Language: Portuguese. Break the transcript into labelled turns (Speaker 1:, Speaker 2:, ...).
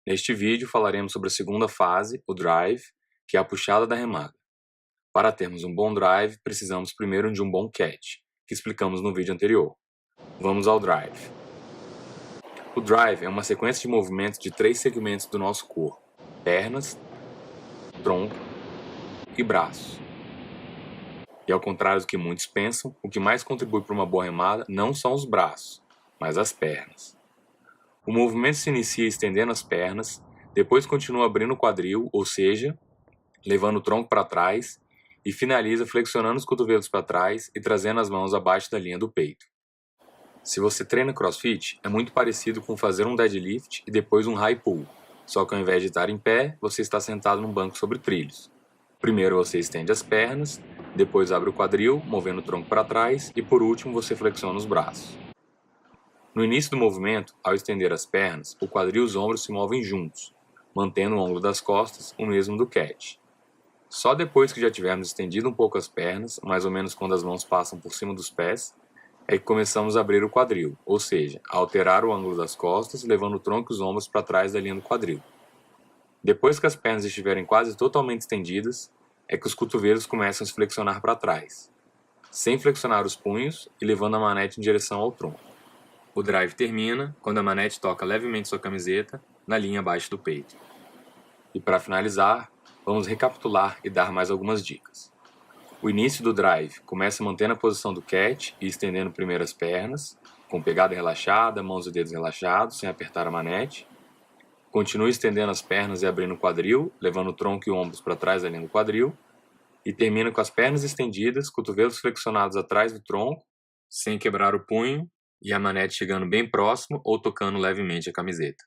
Speaker 1: Neste vídeo falaremos sobre a segunda fase, o drive, que é a puxada da remada. Para termos um bom drive, precisamos primeiro de um bom catch, que explicamos no vídeo anterior. Vamos ao drive. O drive é uma sequência de movimentos de 3 segmentos do nosso corpo: pernas, tronco e braços. E ao contrário do que muitos pensam, o que mais contribui para uma boa remada não são os braços, mas as pernas. O movimento se inicia estendendo as pernas, depois continua abrindo o quadril, ou seja, levando o tronco para trás, e finaliza flexionando os cotovelos para trás e trazendo as mãos abaixo da linha do peito. Se você treina CrossFit, é muito parecido com fazer um deadlift e depois um high pull, só que ao invés de estar em pé, você está sentado num banco sobre trilhos. Primeiro você estende as pernas, depois abre o quadril, movendo o tronco para trás, e por último você flexiona os braços. No início do movimento, ao estender as pernas, o quadril e os ombros se movem juntos, mantendo o ângulo das costas o mesmo do catch. Só depois que já tivermos estendido um pouco as pernas, mais ou menos quando as mãos passam por cima dos pés, é que começamos a abrir o quadril, ou seja, a alterar o ângulo das costas, levando o tronco e os ombros para trás da linha do quadril. Depois que as pernas estiverem quase totalmente estendidas, é que os cotovelos começam a se flexionar para trás, sem flexionar os punhos e levando a manete em direção ao tronco. O drive termina quando a manete toca levemente sua camiseta na linha abaixo do peito. E para finalizar, vamos recapitular e dar mais algumas dicas. O início do drive começa mantendo a posição do catch e estendendo primeiro as pernas, com pegada relaxada, mãos e dedos relaxados, sem apertar a manete. Continue estendendo as pernas e abrindo o quadril, levando o tronco e ombros para trás da linha do quadril. E termina com as pernas estendidas, cotovelos flexionados atrás do tronco, sem quebrar o punho, e a manete chegando bem próximo ou tocando levemente a camiseta.